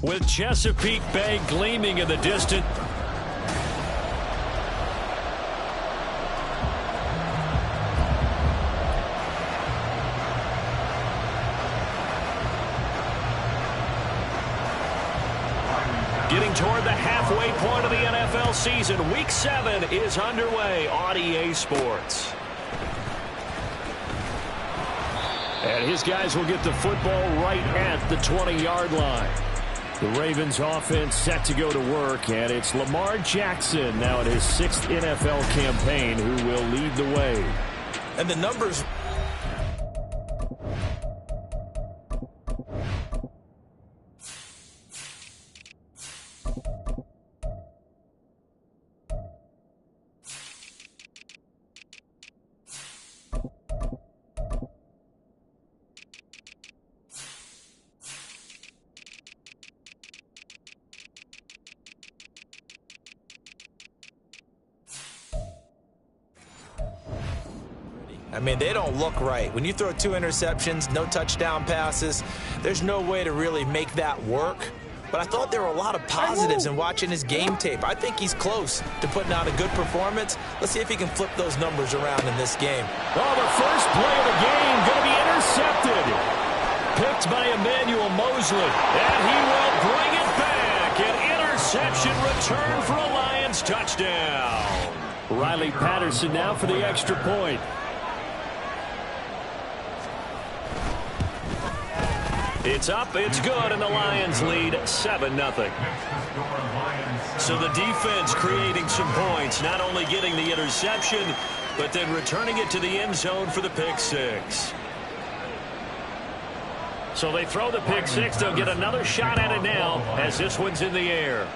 With Chesapeake Bay gleaming in the distance. Getting toward the halfway point of the NFL season. Week 7 is underway on EA Sports. And his guys will get the football right at the 20-yard line. The Ravens offense set to go to work, and it's Lamar Jackson now in his 6th NFL campaign who will lead the way. And the numbers... I mean, they don't look right. When you throw 2 interceptions, no touchdown passes, there's no way to really make that work. But I thought there were a lot of positives in watching his game tape. I think he's close to putting out a good performance. Let's see if he can flip those numbers around in this game. Oh, the first play of the game going to be intercepted. Picked by Emmanuel Mosley. And he will bring it back. An interception return for a Lions touchdown. Riley Patterson now for the extra point. It's up, it's good, and the Lions lead 7-0. So the defense creating some points, not only getting the interception, but then returning it to the end zone for the pick 6. So they throw the pick 6. They'll get another shot at it now as this one's in the air.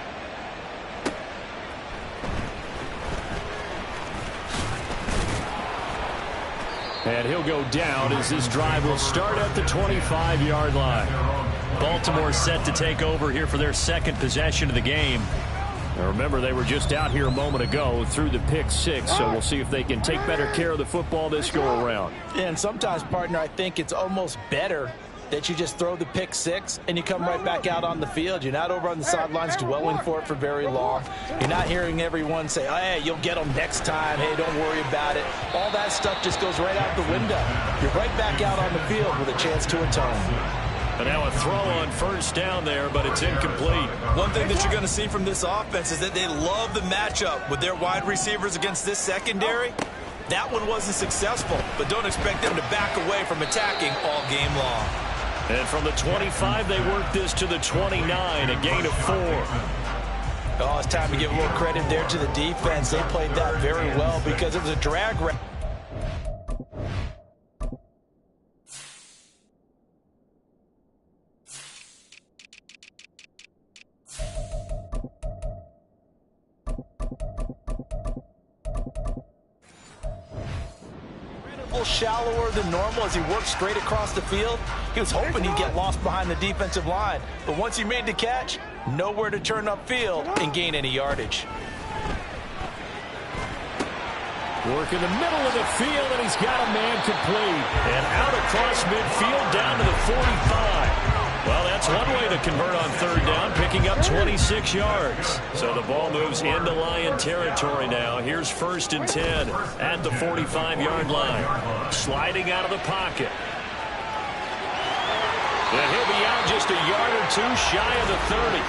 And he'll go down as this drive will start at the 25-yard line. Baltimore set to take over here for their second possession of the game. Now remember, they were just out here a moment ago through the pick 6, so we'll see if they can take better care of the football this go-around. And sometimes, partner, I think it's almost better that you just throw the pick 6 and you come right back out on the field. You're not over on the sidelines dwelling for it for very long. You're not hearing everyone say, oh, hey, you'll get them next time. Hey, don't worry about it. All that stuff just goes right out the window. You're right back out on the field with a chance to atone. And now a throw on first down there, but it's incomplete. One thing that you're going to see from this offense is that they love the matchup with their wide receivers against this secondary. That one wasn't successful, but don't expect them to back away from attacking all game long. And from the 25, they work this to the 29, a gain of 4. Oh, it's time to give a little credit there to the defense. They played that very well because it was a drag route. Shallower than normal as he worked straight across the field. He was hoping he'd get lost behind the defensive line, but once he made the catch, nowhere to turn upfield and gain any yardage. Work in the middle of the field, and he's got a man complete. And out across midfield down to the 45. Well, that's one way to convert on third down, picking up 26 yards. So the ball moves into Lion territory now. Here's 1st and 10 at the 45-yard line. Sliding out of the pocket. And he'll be out just a yard or 2 shy of the 30.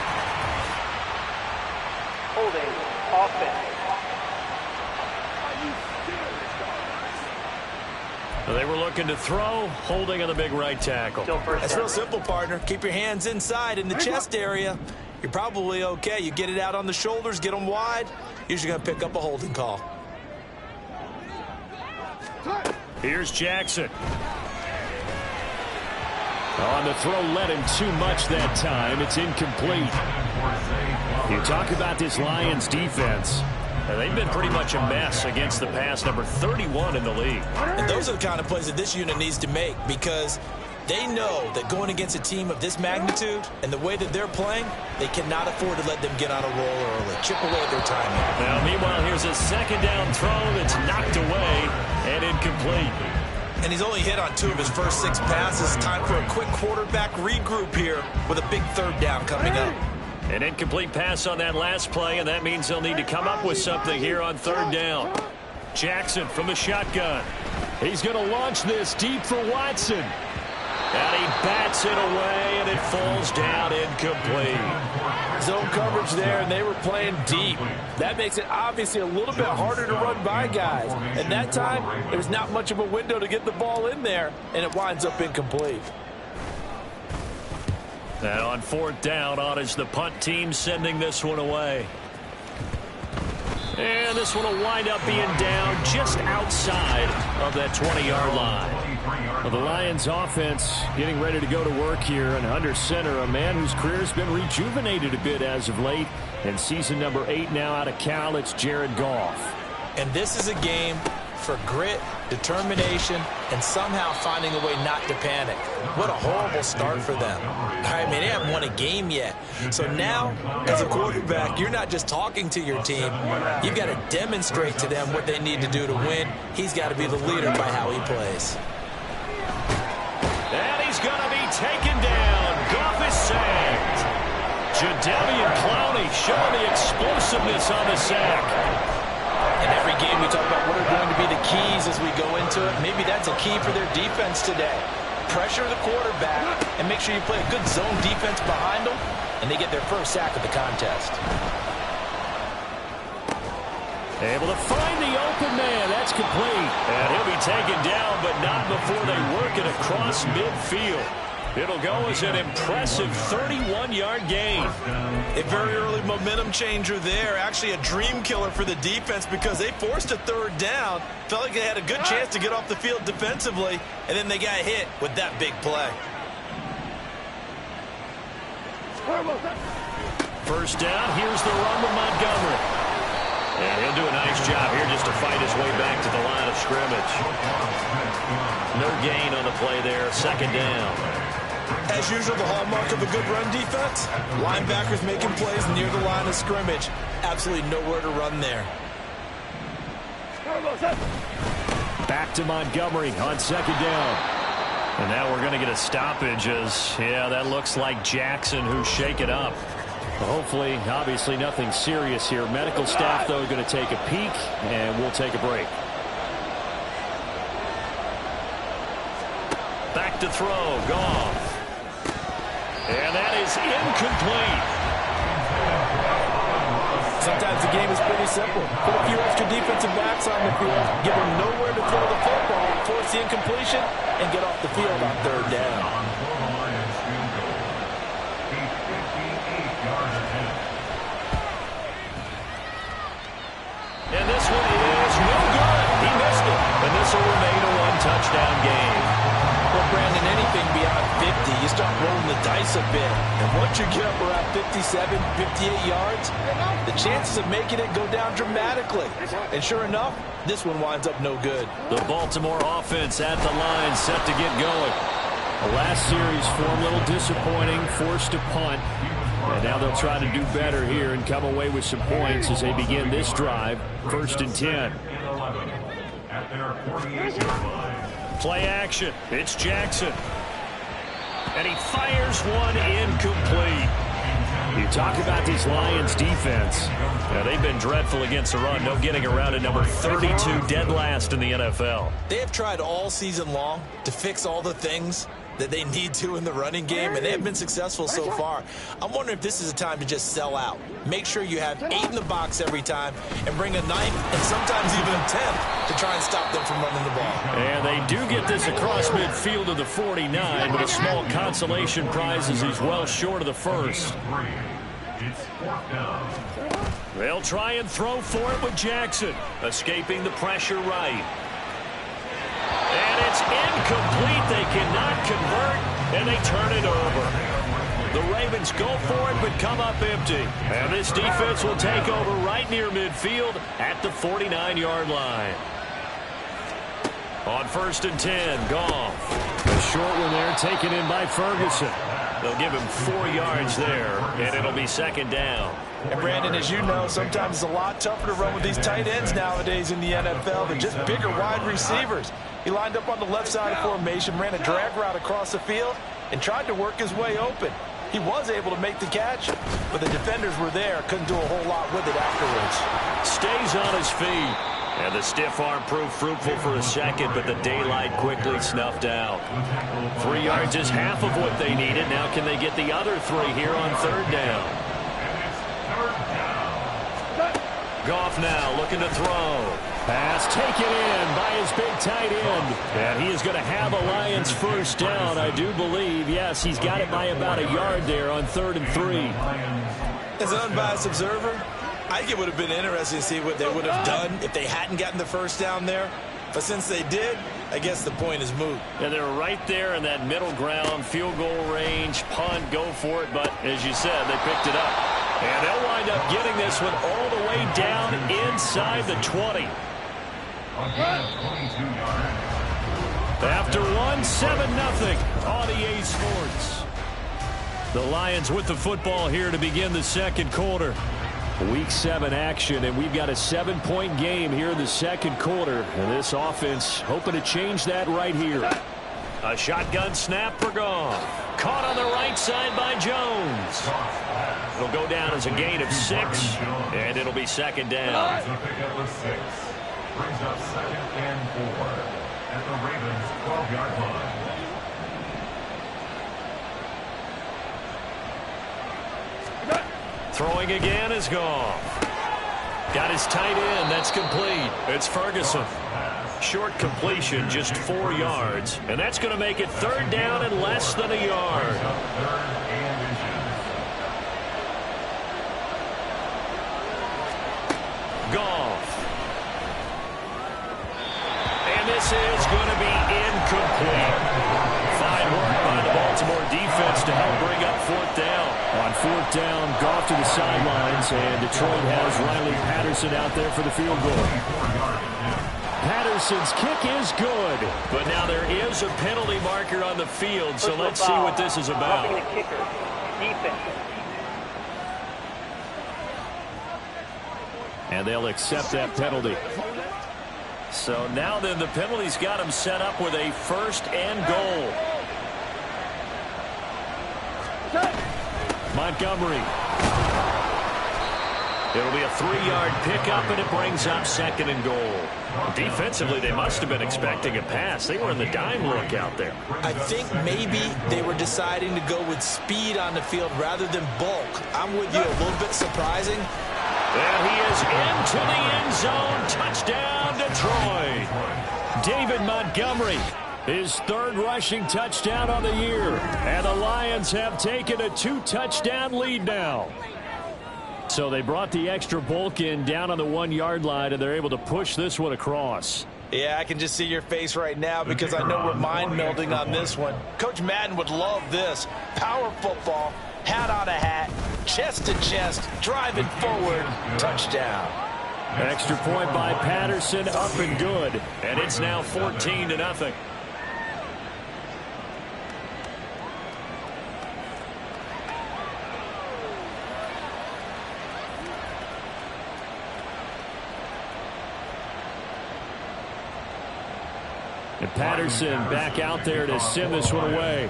Holding offense. They were looking to throw, holding on the big right tackle. That's real simple, partner. Keep your hands inside in the chest area. You're probably okay. You get it out on the shoulders, get them wide. Usually going to pick up a holding call. Here's Jackson. On the throw, led him too much that time. It's incomplete. You talk about this Lions defense. They've been pretty much a mess against the pass, number 31 in the league. And those are the kind of plays that this unit needs to make because they know that going against a team of this magnitude and the way that they're playing, they cannot afford to let them get on a roll early. Chip away at their timing. Now, meanwhile, here's a second down throw that's knocked away and incomplete. And he's only hit on 2 of his first 6 passes. Time for a quick quarterback regroup here with a big 3rd down coming up. An incomplete pass on that last play, and that means they'll need to come up with something here on 3rd down. Jackson from the shotgun. He's going to launch this deep for Watson. And he bats it away, and it falls down incomplete. Zone coverage there, and they were playing deep. That makes it obviously a little bit harder to run by guys. And that time, there's not much of a window to get the ball in there, and it winds up incomplete. And on 4th down, on is the punt team sending this one away. And this one will wind up being down just outside of that 20-yard line. Well, the Lions offense getting ready to go to work here, and under center, a man whose career has been rejuvenated a bit as of late. And season number 8 now out of Cal, it's Jared Goff. And this is a game for grit, determination, and somehow finding a way not to panic. What a horrible start for them. I mean, they haven't won a game yet. So now, as a quarterback, you're not just talking to your team. You've got to demonstrate to them what they need to do to win. He's got to be the leader by how he plays. And he's going to be taken down. Goff is sacked. Jadeveon Clowney showing the explosiveness on the sack. In every game, we talk about what are going to be the keys as we go into it. Maybe that's a key for their defense today. Pressure the quarterback and make sure you play a good zone defense behind them, and they get their first sack of the contest. Able to find the open man. That's complete. And he'll be taken down, but not before they work it across midfield. It'll go as an impressive 31-yard gain. A very early momentum changer there. Actually a dream killer for the defense because they forced a 3rd down. Felt like they had a good chance to get off the field defensively, and then they got hit with that big play. 1st down. Here's the run with Montgomery. And he'll do a nice job here just to fight his way back to the line of scrimmage. No gain on the play there. 2nd down. As usual, the hallmark of a good run defense, linebackers making plays near the line of scrimmage. Absolutely nowhere to run there. Back to Montgomery on 2nd down. And now we're going to get a stoppage as, yeah, that looks like Jackson who's shaken up. Well, hopefully, obviously nothing serious here. Medical staff, though, going to take a peek, and we'll take a break. Back to throw, Goff. And that is incomplete. Sometimes the game is pretty simple. Put a few extra defensive backs on the field, give them nowhere to throw the football, force the incompletion, and get off the field on 3rd down. And this one is no good. He missed it. And this will remain a 1-touchdown game. Well, Brandon, anything beyond 50, you start rolling the dice a bit. And once you get up around 57, 58 yards, the chances of making it go down dramatically. And sure enough, this one winds up no good. The Baltimore offense at the line, set to get going. The last series form a little disappointing, forced to punt. And now they'll try to do better here and come away with some points as they begin this drive. 1st and 10. Play action. It's Jackson. And he fires one incomplete. You talk about these Lions defense. Now, they've been dreadful against the run. No getting around at number 32, dead last in the NFL. They have tried all season long to fix all the things that they need to in the running game, and they have been successful so far. I'm wondering if this is a time to just sell out. Make sure you have 8 in the box every time and bring a 9th and sometimes even a 10th to try and stop them from running the ball. And they do get this across midfield of the 49 with a small consolation prize as he's well short of the 1st. They'll try and throw for it with Jackson, escaping the pressure right. And it's incomplete. They cannot convert, and they turn it over. The Ravens go for it, but come up empty. And this defense will take over right near midfield at the 49-yard line. On 1st and 10, Goff. A short one there, taken in by Ferguson. They'll give him 4 yards there, and it'll be 2nd down. And Brandon, as you know, sometimes it's a lot tougher to run with these tight ends nowadays in the NFL than just bigger wide receivers. He lined up on the left side of formation, ran a drag route across the field, and tried to work his way open. He was able to make the catch, but the defenders were there, couldn't do a whole lot with it afterwards. Stays on his feet. And the stiff arm proved fruitful for a second, but the daylight quickly snuffed out. 3 yards is half of what they needed. Now can they get the other 3 here on third down? Goff now looking to throw. Pass taken in by his big tight end. And he is going to have a Lions first down, I do believe. Yes, he's got it by about a yard there on 3rd and 3. As an unbiased observer, I think it would have been interesting to see what they would have done if they hadn't gotten the first down there. But since they did, I guess the point is moot. And they're right there in that middle ground, field goal range, punt, go for it. But as you said, they picked it up. And they'll wind up getting this one all the way down inside the 20. After 7-0 on EA Sports. The Lions with the football here to begin the second quarter. Week 7 action, and we've got a 7-point game here in the second quarter. And this offense hoping to change that right here. A shotgun snap for Goff. Caught on the right side by Jones. It'll go down as a gain of 6, and it'll be second down. Brings up 2nd and 4 at the Ravens 12-yard line. Throwing again is Goff. Got his tight end. That's complete. It's Ferguson. Short completion, just 4 yards. And that's going to make it third down and less than a yard. Goff. And this is going to be incomplete. Fine work by the Baltimore defense to help bring up 4th down. On 4th down, Goff to the sidelines, and Detroit has Riley Patterson out there for the field goal. Patterson's kick is good, but now there is a penalty marker on the field, so let's see what this is about. The kicker. Defense. And they'll accept that penalty. So now then the penalty's got him set up with a 1st and goal. Montgomery. It'll be a 3-yard pickup, and it brings up 2nd and goal. Defensively, they must have been expecting a pass. They were in the dime look out there. I think maybe they were deciding to go with speed on the field rather than bulk. I'm with you, a little bit surprising. And he is into the end zone. Touchdown, Detroit. David Montgomery, his 3rd rushing touchdown on the year. And the Lions have taken a 2-touchdown lead now. So they brought the extra bulk in down on the 1-yard line, and they're able to push this one across. Yeah, I can just see your face right now because I know we're mind-melding on this one. Coach Madden would love this. Power football, hat on a hat, chest to chest, driving forward, touchdown. Extra point by Patterson, up and good. And it's now 14-0. And Patterson back out there to send this one away.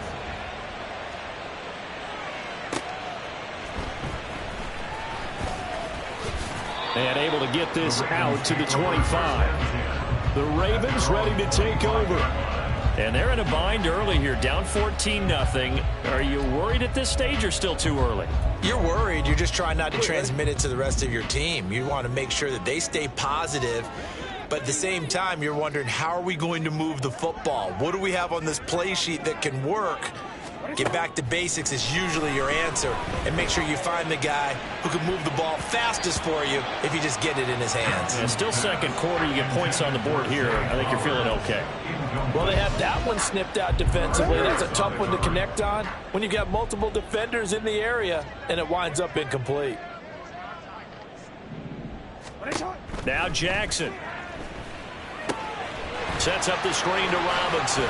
And able to get this out to the 25. The Ravens ready to take over. And they're in a bind early here, down 14-0. Are you worried at this stage or still too early? You're worried. You're just trying not to transmit it to the rest of your team. You want to make sure that they stay positive. But at the same time, you're wondering, how are we going to move the football? What do we have on this play sheet that can work? Get back to basics is usually your answer. And make sure you find the guy who can move the ball fastest for you if you just get it in his hands. And still second quarter, you get points on the board here. I think you're feeling okay. Well, they have that one snipped out defensively. That's a tough one to connect on when you've got multiple defenders in the area and it winds up incomplete. Now Jackson. Sets up the screen to Robinson.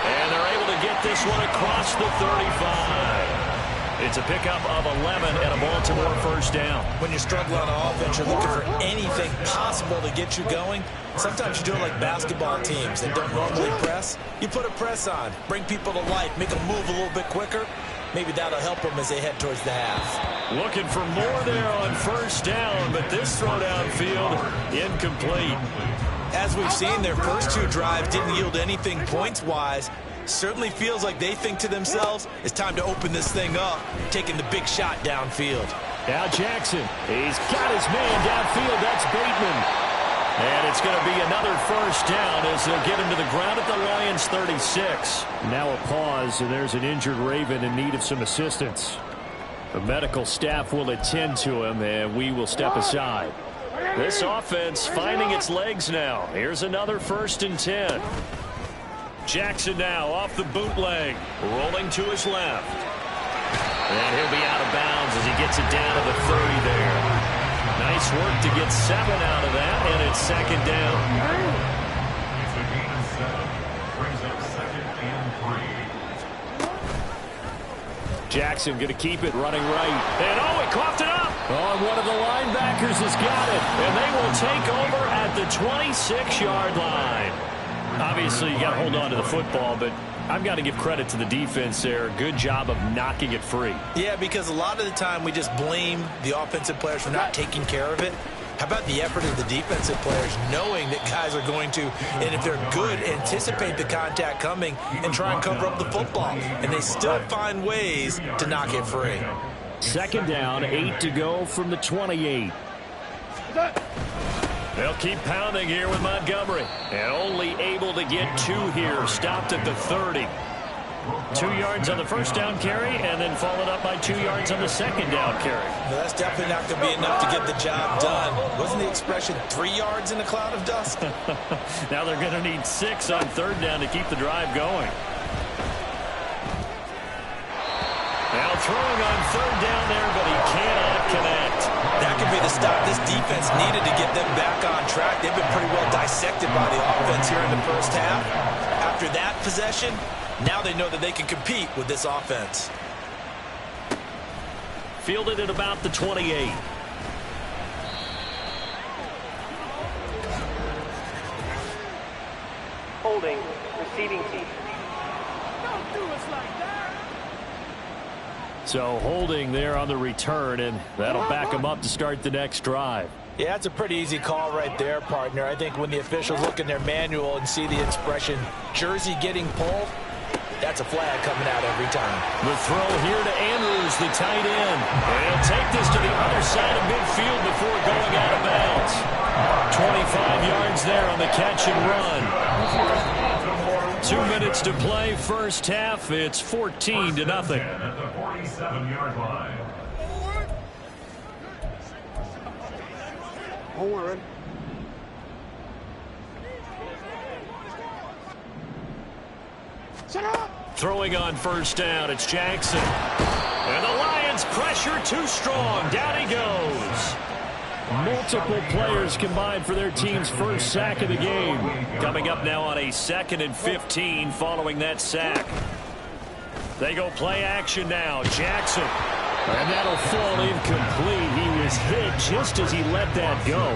And they're able to get this one across the 35. It's a pickup of 11 and a Baltimore first down. When you struggle on offense, you're looking for anything possible to get you going. Sometimes you do it like basketball teams that don't normally press. You put a press on, bring people to life, make them move a little bit quicker. Maybe that'll help them as they head towards the half. Looking for more there on first down, but this throw downfield incomplete. As we've seen, their first two drives didn't yield anything points-wise. Certainly feels like they think to themselves, it's time to open this thing up, taking the big shot downfield. Now Jackson, he's got his man downfield. That's Bateman. And it's going to be another first down as they'll get him to the ground at the Lions 36. Now a pause, and there's an injured Raven in need of some assistance. The medical staff will attend to him, and we will step aside. This offense finding its legs now. Here's another 1st and 10. Jackson now off the bootleg, rolling to his left. And he'll be out of bounds as he gets it down to the 30 there. Nice work to get 7 out of that, and it's 2nd down. Jackson going to keep it running right. And he coughed it up. Oh, one of the linebackers has got it. And they will take over at the 26-yard line. Obviously, you got to hold on to the football, but I've got to give credit to the defense there. Good job of knocking it free. Yeah, because a lot of the time we just blame the offensive players for not taking care of it. How about the effort of the defensive players knowing that guys are going to, and if they're good, anticipate the contact coming and try and cover up the football. And they still find ways to knock it free. 2nd down, 8 to go from the 28. They'll keep pounding here with Montgomery. And only able to get 2 here. Stopped at the 30. 2 yards on the first down carry, and then followed up by 2 yards on the 2nd down carry. No, that's definitely not going to be enough to get the job done. Wasn't the expression 3 yards in a cloud of dust? Now they're going to need 6 on 3rd down to keep the drive going. Now throwing on 3rd down there, but he cannot connect. That could be the stop this defense needed to get them back on track. They've been pretty well dissected by the offense here in the first half. After that possession, now they know that they can compete with this offense. Fielded at about the 28. Holding. Receiving team. Don't do us like that. So holding there on the return, and that'll back them up to start the next drive. Yeah, that's a pretty easy call right there, partner. I think when the officials look in their manual and see the expression, jersey getting pulled, that's a flag coming out every time. The throw here to Andrews, the tight end. And he'll take this to the other side of midfield before going out of bounds. 25 yards there on the catch and run. 2 minutes to play, first half. It's 14-0. At the 47-yard line. Forward. Shut up! Throwing on first down, it's Jackson. And the Lions pressure too strong. Down he goes. Multiple players combined for their team's first sack of the game. Coming up now on a 2nd and 15 following that sack. They go play action now. Jackson. And that'll fall incomplete. He was hit just as he let that go.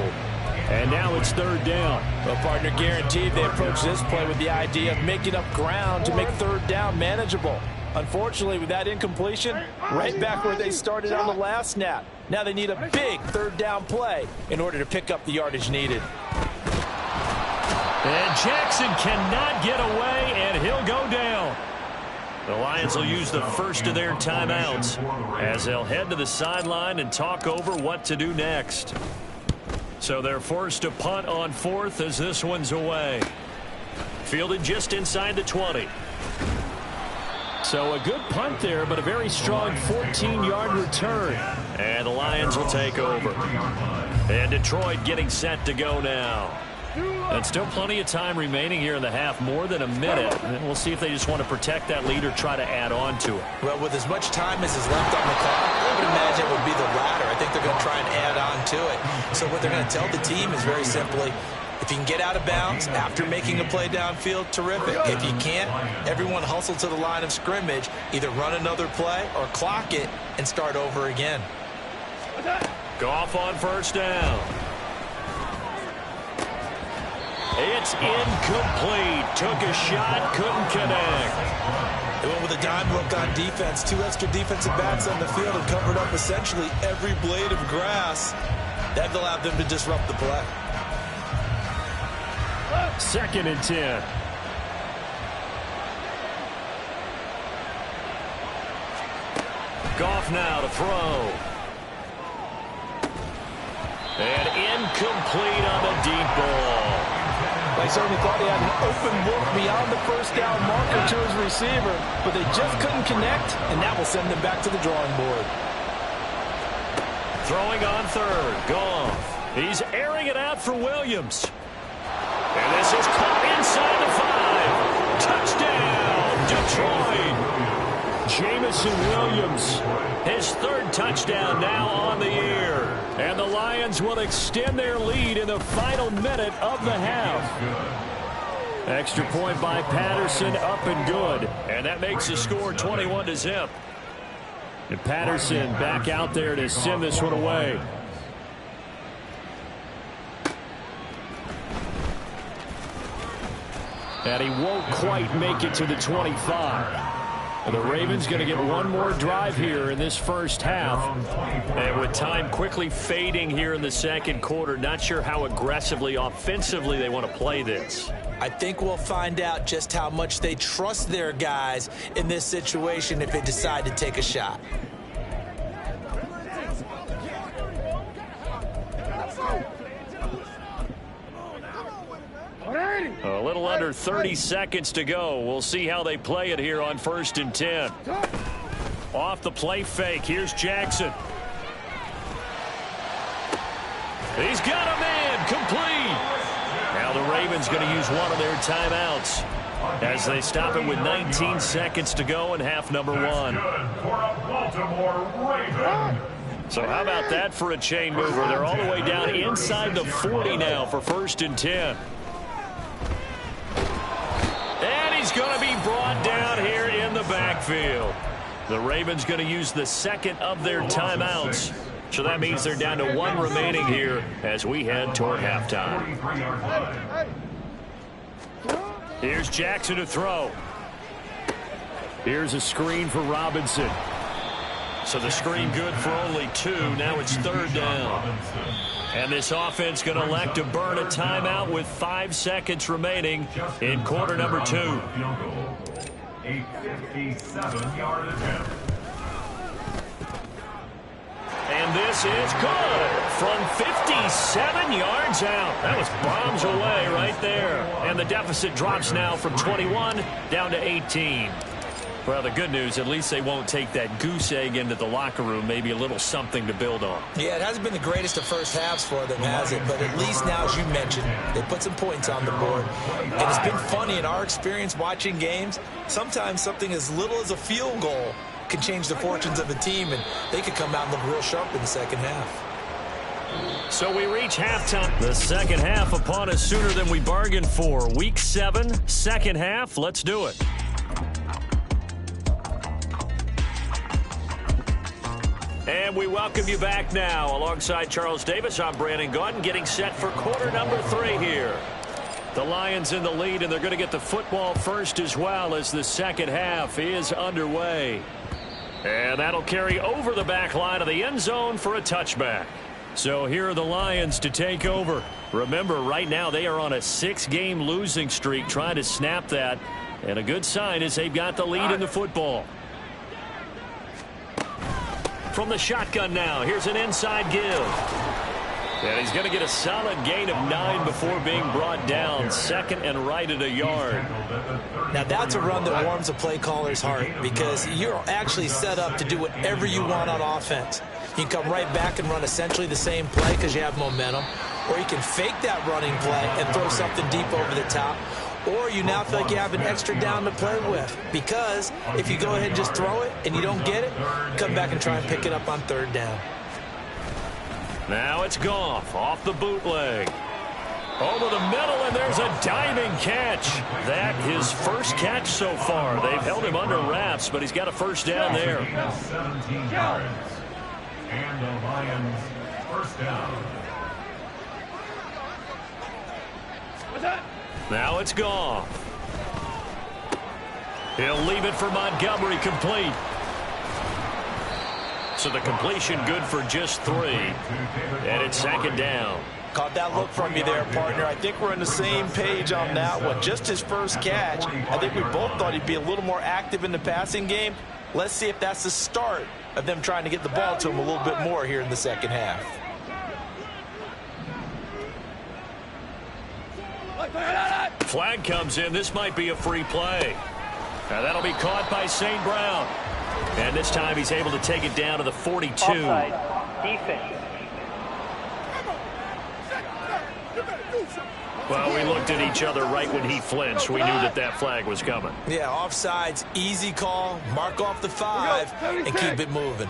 And now it's 3rd down. Well, partner, guaranteed they approach this play with the idea of making up ground to make 3rd down manageable. Unfortunately, with that incompletion, right back where they started on the last snap. Now they need a big 3rd down play in order to pick up the yardage needed. And Jackson cannot get away, and he'll go down. The Lions will use the first of their timeouts as they'll head to the sideline and talk over what to do next. So they're forced to punt on 4th as this one's away. Fielded just inside the 20. So a good punt there, but a very strong 14-yard return. And the Lions will take over. And Detroit getting set to go now. And still plenty of time remaining here in the half, more than a minute. And we'll see if they just want to protect that lead or try to add on to it. Well, with as much time as is left on the clock, I would imagine it would be the latter. I think they're going to try and add on to it. So what they're going to tell the team is very simply, If you can get out of bounds after making a play downfield, terrific. If you can't, everyone hustle to the line of scrimmage, either run another play or clock it and start over again. Goff on first down. It's incomplete. Took a shot, couldn't connect. They went with a dime look on defense. 2 extra defensive backs on the field and covered up essentially every blade of grass. That allowed them to disrupt the play. 2nd and 10. Goff now to throw. And incomplete on the deep ball. They certainly thought he had an open look beyond the first down marker to his receiver, but they just couldn't connect, and that will send them back to the drawing board. Throwing on 3rd. Goff. He's airing it out for Williams. And this is caught inside the 5. Touchdown, Detroit. Jamison Williams, his 3rd touchdown now on the year. And the Lions will extend their lead in the final minute of the half. Extra point by Patterson, up and good. And that makes the score 21-0. And Patterson back out there to send this one away. And he won't quite make it to the 25. The Ravens going to get one more drive here in this first half. And with time quickly fading here in the second quarter, not sure how aggressively, offensively they want to play this. I think we'll find out just how much they trust their guys in this situation if they decide to take a shot. A little under 30 seconds to go. We'll see how they play it here on 1st and 10. Off the play fake. Here's Jackson. He's got a man complete. Now the Ravens going to use one of their timeouts as they stop it with 19 seconds to go in half number 1. So how about that for a chain mover? They're all the way down inside the 40 now for 1st and 10. And he's going to be brought down here in the backfield. The Ravens going to use the 2nd of their timeouts. So that means they're down to 1 remaining here as we head toward halftime. Here's Jackson to throw. Here's a screen for Robinson. So the screen good for only 2. Now it's 3rd down. And this offense going to elect to burn a timeout with 5 seconds remaining in quarter number 2. A 57-yard attempt. And this is good from 57 yards out. That was bombs away right there. And the deficit drops now from 21 down to 18. Well, the good news, at least they won't take that goose egg into the locker room. Maybe a little something to build on. Yeah, it hasn't been the greatest of first halves for them, has it? But at least now, as you mentioned, they put some points on the board. And it's been funny in our experience watching games. Sometimes something as little as a field goal can change the fortunes of a team, and they could come out and look real sharp in the second half. So we reach halftime. The second half upon us sooner than we bargained for. Week 7, second half. Let's do it. And we welcome you back now. Alongside Charles Davis, I'm Brandon Gaudin, getting set for quarter number 3 here. The Lions in the lead, and they're going to get the football first as well as the second half is underway. And that'll carry over the back line of the end zone for a touchback. So here are the Lions to take over. Remember, right now they are on a 6-game losing streak, trying to snap that. And a good sign is they've got the lead in the football. From the shotgun now, here's an inside give. And he's going to get a solid gain of 9 before being brought down. 2nd and right at a yard. Now that's a run that warms a play caller's heart because you're actually set up to do whatever you want on offense. You can come right back and run essentially the same play because you have momentum. Or you can fake that running play and throw something deep over the top. Or you now feel like you have an extra down to play with. Because if you go ahead and just throw it and you don't get it, come back and try and pick it up on 3rd down. Now it's Goff off the bootleg. Over the middle, and there's a diving catch. That his first catch so far. They've held him under wraps, but he's got a first down there. 17 yards. And the Lions first down. Now it's gone. He'll leave it for Montgomery, complete. So the completion good for just 3. And it's second down. Caught that look from you there, partner. I think we're on the same page on that one. Just his first catch. I think we both thought he'd be a little more active in the passing game. Let's see if that's the start of them trying to get the ball to him a little bit more here in the second half. Flag comes in. This might be a free play. Now that'll be caught by St. Brown. And this time he's able to take it down to the 42. Offside. Defense. Well, we looked at each other right when he flinched. We knew that that flag was coming. Yeah, offsides, easy call. Mark off the 5 and keep it moving.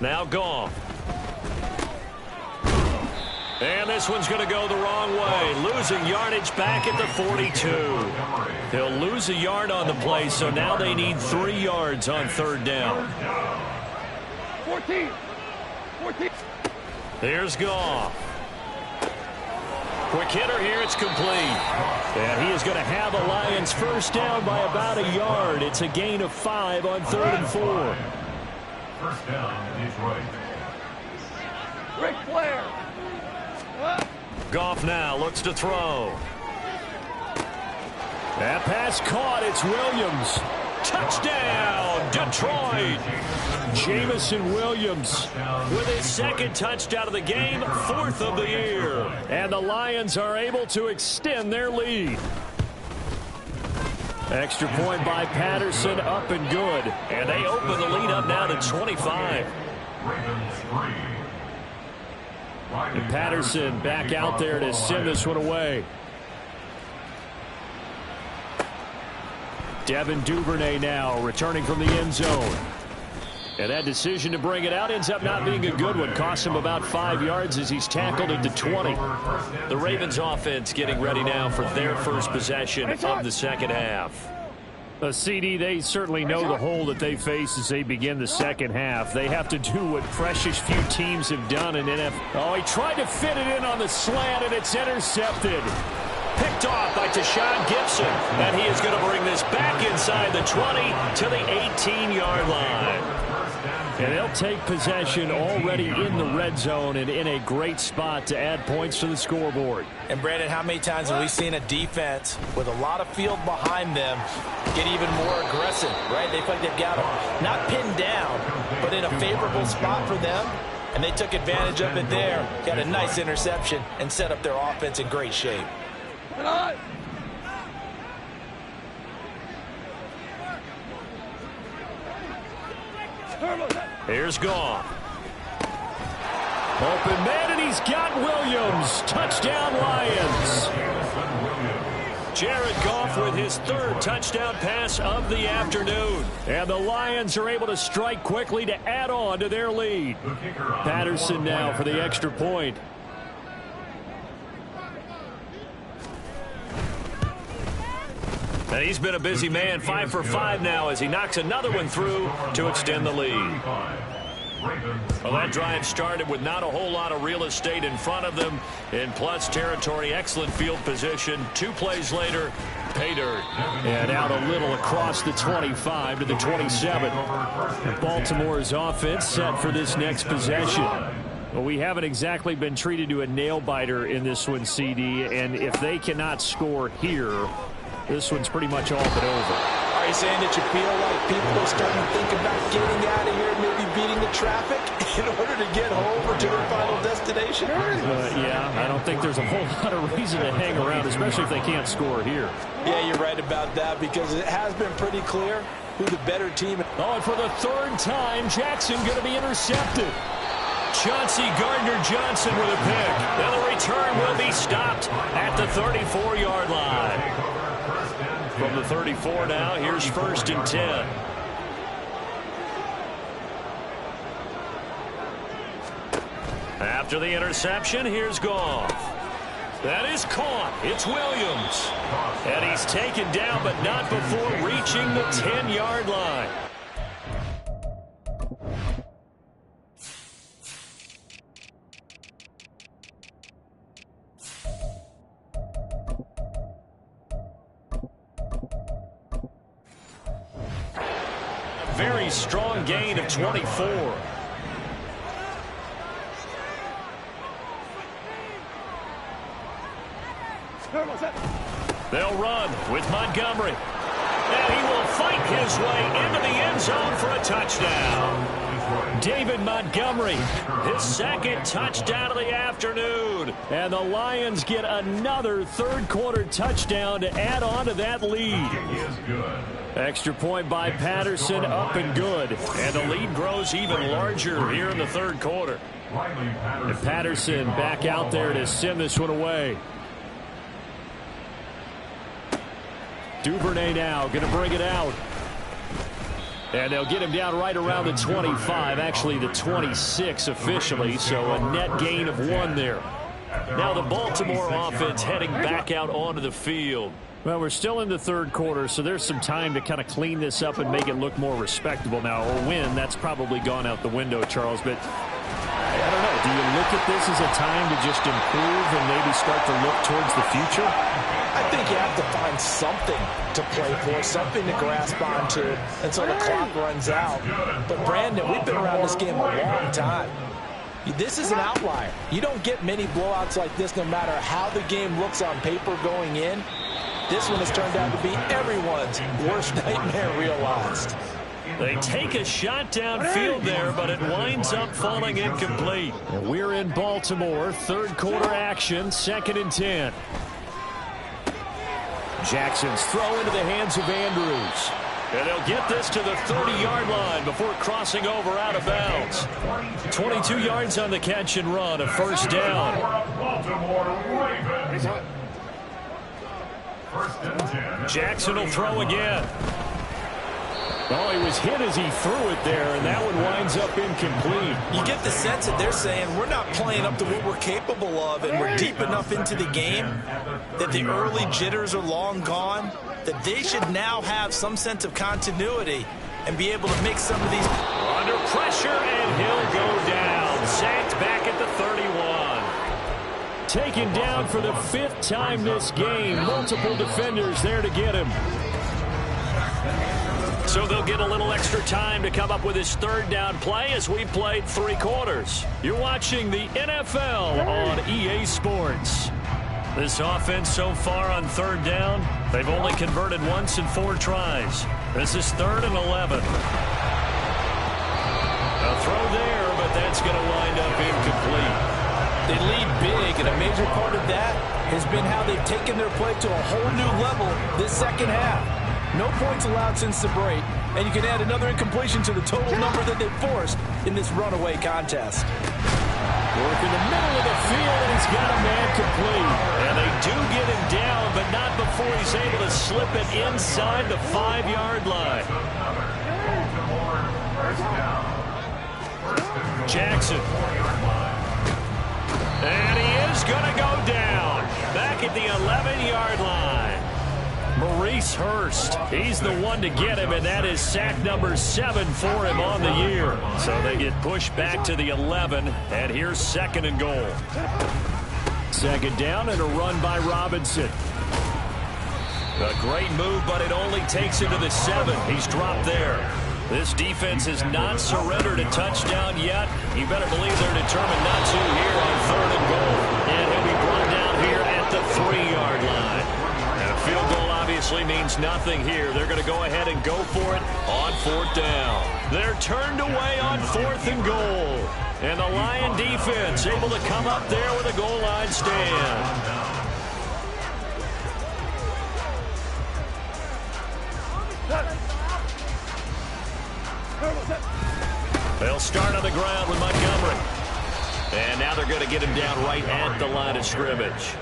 Now gone. And this one's going to go the wrong way. Losing yardage back at the 42. They'll lose a yard on the play, so now they need 3 yards on third down. 14. Here's Goff. Quick hitter here, it's complete. And he is going to have the Lions first down by about a yard. It's a gain of 5 on 3rd and 4. First down, Detroit. Ric Flair. Goff now looks to throw. That pass caught. It's Williams. Touchdown, Detroit. Jamison Williams with his second touchdown of the game, 4th of the year. And the Lions are able to extend their lead. Extra point by Patterson, up and good. And they open the lead up now to 25. Ravens 3. And Patterson back out there to send this one away. Devin Duvernay now returning from the end zone. And that decision to bring it out ends up not being a good one. Costs him about 5 yards as he's tackled into 20. The Ravens offense getting ready now for their first possession of the second half. CD, they certainly know the hole that they face as they begin the second half. They have to do what precious few teams have done in NFL. Oh, he tried to fit it in on the slant, and it's intercepted. Picked off by Tashawn Gibson. And he is going to bring this back inside the 20 to the 18-yard line. And they'll take possession already in the red zone and in a great spot to add points to the scoreboard. And, Brandon, how many times have we seen a defense with a lot of field behind them get even more aggressive, right? They feel like they've got them not pinned down, but in a favorable spot for them. And they took advantage of it there, got a nice interception, and set up their offense in great shape. Here's Goff. Open man, and he's got Williams. Touchdown, Lions. Jared Goff with his 3rd touchdown pass of the afternoon. And the Lions are able to strike quickly to add on to their lead. Patterson now for the extra point. And he's been a busy man, 5 for 5 now as he knocks another one through to extend the lead. Well, that drive started with not a whole lot of real estate in front of them. In plus territory, excellent field position. 2 plays later, pay dirt. And out a little across the 25 to the 27. Baltimore's offense set for this next possession. Well, we haven't exactly been treated to a nail-biter in this one, CD. And if they cannot score here, this one's pretty much all but over. Are you saying that you feel like people are starting to think about getting out of here, maybe beating the traffic in order to get home or to their final destination? Yeah, I don't think there's a whole lot of reason to hang around, especially if they can't score here. Yeah, you're right about that because it has been pretty clear who the better team is. Oh, and for the 3rd time, Jackson going to be intercepted. Chauncey Gardner-Johnson with a pick. Now the return will be stopped at the 34-yard line. From the 34 now, here's 1st and 10. After the interception, here's Goff. That is caught. It's Williams. And he's taken down, but not before reaching the 10-yard line. Very strong gain of 24. They'll run with Montgomery. And he will fight his way into the end zone for a touchdown. David Montgomery, his second touchdown of the afternoon. And the Lions get another third-quarter touchdown to add on to that lead. Extra point by Patterson, up and good. And the lead grows even larger here in the third quarter. And Patterson back out there to send this one away. Duvernay now going to bring it out. And they'll get him down right around the 25, actually the 26 officially, so a net gain of 1 there. Now the Baltimore offense heading back out onto the field. Well, we're still in the third quarter, so there's some time to kind of clean this up and make it look more respectable. Now, a win, that's probably gone out the window, Charles, but I don't know. Do you look at this as a time to just improve and maybe start to look towards the future? I think you have to find something to play for, something to grasp onto until the clock runs out. But, Brandon, we've been around this game a long time. This is an outlier. You don't get many blowouts like this no matter how the game looks on paper going in. This one has turned out to be everyone's worst nightmare realized. They take a shot downfield there, but it winds up falling incomplete. And we're in Baltimore, third quarter action, 2nd and 10. Jackson's throw into the hands of Andrews. And they'll get this to the 30-yard line before crossing over out of bounds. 22 yards on the catch and run, a first down. Jackson will throw again. Oh, he was hit as he threw it there, and that one winds up incomplete. You get the sense that they're saying we're not playing up to what we're capable of, and we're deep enough into the game that the early jitters are long gone, that they should now have some sense of continuity and be able to make some of these. Under pressure, and he'll go down. Sacked back at the 31. Taken down for the 5th time this game. Multiple defenders there to get him. So they'll get a little extra time to come up with his third down play as we played 3 quarters. You're watching the NFL on EA Sports. This offense so far on third down, they've only converted once in 4 tries. This is 3rd and 11. A throw there, but that's going to wind up incomplete. They lead big, and a major part of that has been how they've taken their play to a whole new level this second half. No points allowed since the break, and you can add another incompletion to the total number that they've forced in this runaway contest. Work in the middle of the field, and he's got a man complete. And they do get him down, but not before he's able to slip it inside the 5-yard line. Jackson. And he is going to go down. Back at the 11-yard line. Maurice Hurst, he's the one to get him, and that is sack number 7 for him on the year. So they get pushed back to the 11, and here's 2nd and goal. 2nd down and a run by Robinson. A great move, but it only takes him to the 7. He's dropped there. This defense has not surrendered a touchdown yet. You better believe they're determined not to here on 3rd and goal. And he'll be brought down here at the 3-yard line. And a field goal obviously means nothing here. They're going to go ahead and go for it on 4th down. They're turned away on 4th and goal. And the Lion defense able to come up there with a goal line stand. They'll start on the ground with Montgomery. And now they're going to get him down right at the line of scrimmage.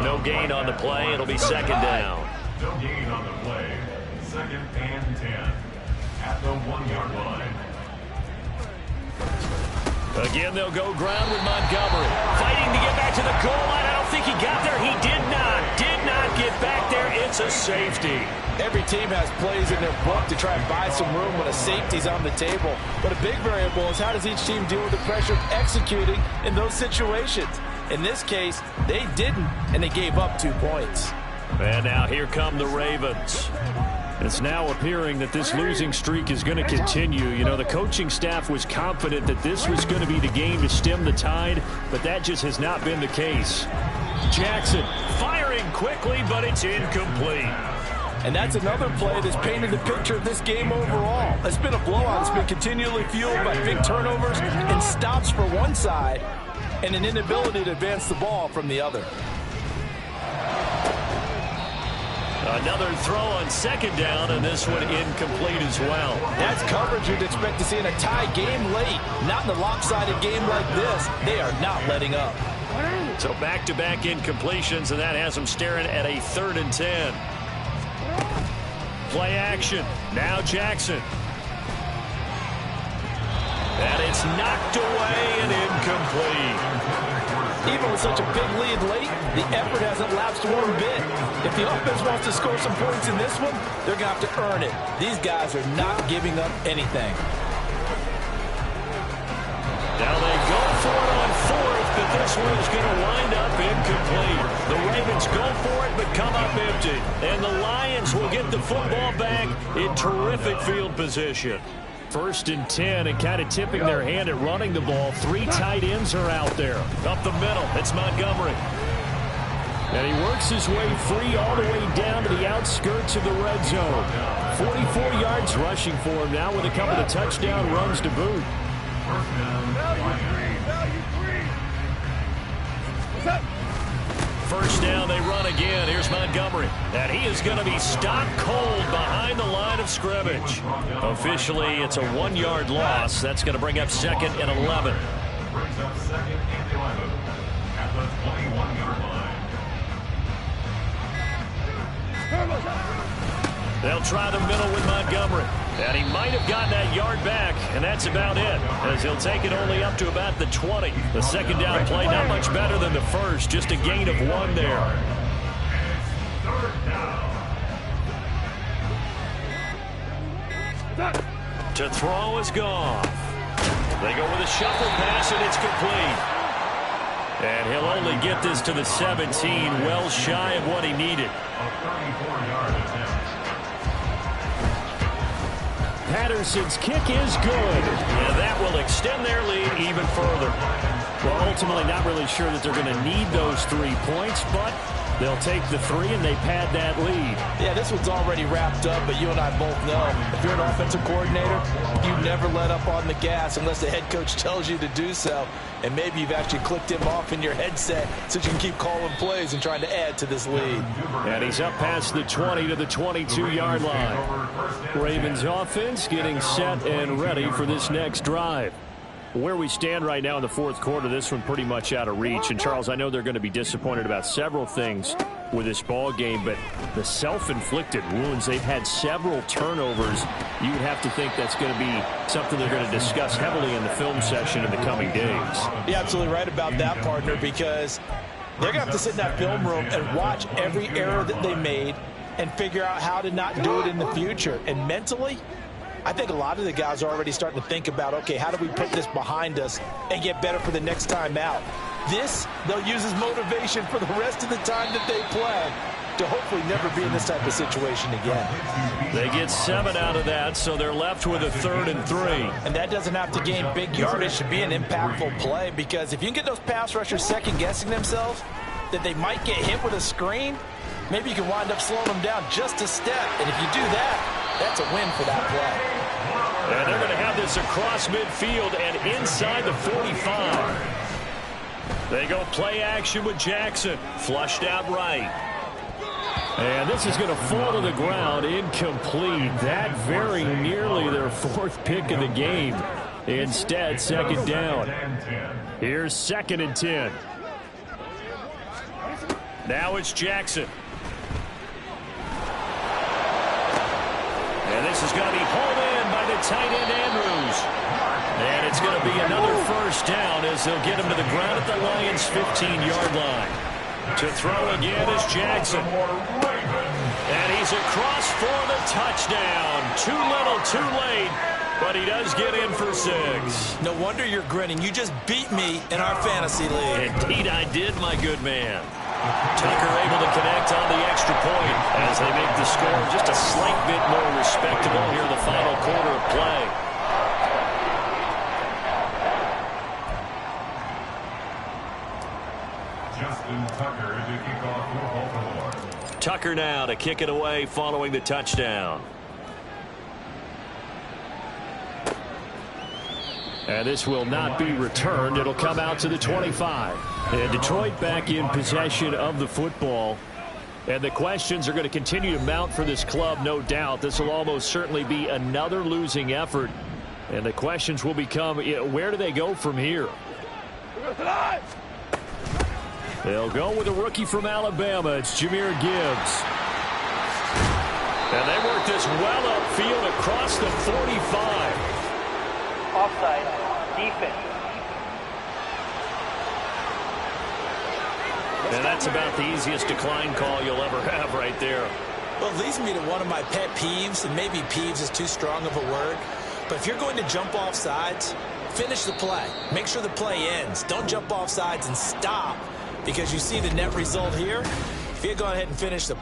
No gain on the play. It'll be 2nd down. No gain on the play. 2nd and 10 at the 1-yard line. Again, they'll go ground with Montgomery. Fighting to get back to the goal line. I don't think he got there. He did not get back there. It's a safety. Every team has plays in their book to try and buy some room when a safety's on the table. But a big variable is how does each team deal with the pressure of executing in those situations. In this case, they didn't, and they gave up 2 points. And now here come the Ravens. It's now appearing that this losing streak is going to continue. You know, the coaching staff was confident that this was going to be the game to stem the tide, but that just has not been the case. Jackson firing quickly, but it's incomplete. And that's another play that's painted the picture of this game overall. It's been a blowout. It's been continually fueled by big turnovers and stops for one side and an inability to advance the ball from the other. Another throw on second down, and this one incomplete as well. That's coverage you'd expect to see in a tie game late. Not in a lopsided game like this. They are not letting up. So back-to-back incompletions, and that has them staring at a 3rd and 10. Play action. Now Jackson. And it's knocked away and incomplete. Even with such a big lead late, the effort hasn't lapsed one bit. If the offense wants to score some points in this one, they're going to have to earn it. These guys are not giving up anything. Now they go for it on 4th, but this one is going to wind up incomplete. The Ravens go for it, but come up empty. And the Lions will get the football back in terrific field position. 1st and 10, and kind of tipping their hand at running the ball. 3 tight ends are out there. Up the middle, it's Montgomery. And he works his way free all the way down to the outskirts of the red zone. 44 yards rushing for him now with a couple of touchdown runs to boot. First down, they run again. Here's Montgomery. And he is going to be stopped cold behind the line of scrimmage. Officially, it's a 1-yard loss. That's going to bring up 2nd and 11. Brings up 2nd and 11 at the 21-yard line. They'll try the middle with Montgomery. And he might have gotten that yard back, and that's about it, as he'll take it only up to about the 20. The second down play not much better than the first, just a gain of 1 there. To throw is gone. They go with a shuffle pass, and it's complete. And he'll only get this to the 17, well shy of what he needed. A 34-yard attempt. Patterson's kick is good. And that will extend their lead even further. Well, ultimately not really sure that they're going to need those 3 points, but they'll take the 3 and they pad that lead. Yeah, this one's already wrapped up, but you and I both know if you're an offensive coordinator, you never let up on the gas unless the head coach tells you to do so. And maybe you've actually clicked him off in your headset so you can keep calling plays and trying to add to this lead. And he's up past the 20 to the 22-yard line. Ravens offense getting set and ready for this next drive. Where we stand right now in the 4th quarter, this one pretty much out of reach. And, Charles, I know they're going to be disappointed about several things with this ball game, but the self-inflicted wounds, they've had several turnovers. You would have to think that's going to be something they're going to discuss heavily in the film session in the coming days. You're absolutely right about that, partner, because they're going to have to sit in that film room and watch every error that they made and figure out how to not do it in the future. And mentally, I think a lot of the guys are already starting to think about, okay, how do we put this behind us and get better for the next time out? This, they'll use as motivation for the rest of the time that they play to hopefully never be in this type of situation again. They get 7 out of that, so they're left with a 3rd and 3. And that doesn't have to gain big yardage to be an impactful play, because if you can get those pass rushers second-guessing themselves that they might get hit with a screen, maybe you can wind up slowing them down just a step. And if you do that, that's a win for that play. And they're going to have this across midfield and inside the 45. They go play action with Jackson. Flushed out right. And this is going to fall to the ground. Incomplete. That very nearly their 4th pick of the game. Instead, 2nd down. Here's 2nd and 10. Now it's Jackson. And this is going to be hauled in by the tight end, Andrews. And it's going to be another first down as they'll get him to the ground at the Lions' 15-yard line. To throw again is Jackson. And he's across for the touchdown. Too little, too late, but he does get in for 6. No wonder you're grinning. You just beat me in our fantasy league. Indeed I did, my good man. Tucker able to connect on the extra point as they make the score just a slight bit more respectable here in the final quarter of play. Justin Tucker to kick off for Baltimore. Tucker now to kick it away following the touchdown. And this will not be returned. It'll come out to the 25. And Detroit back in possession of the football. And the questions are going to continue to mount for this club, no doubt. This will almost certainly be another losing effort. And the questions will become, where do they go from here? They'll go with a rookie from Alabama. It's Jahmyr Gibbs. And they work this well upfield across the 45. Offside. Defense. And that's about the easiest decline call you'll ever have right there. Well, it leads me to one of my pet peeves, and maybe peeves is too strong of a word. But if you're going to jump off sides, finish the play. Make sure the play ends. Don't jump off sides and stop because you see the net result here. If you go ahead and finish the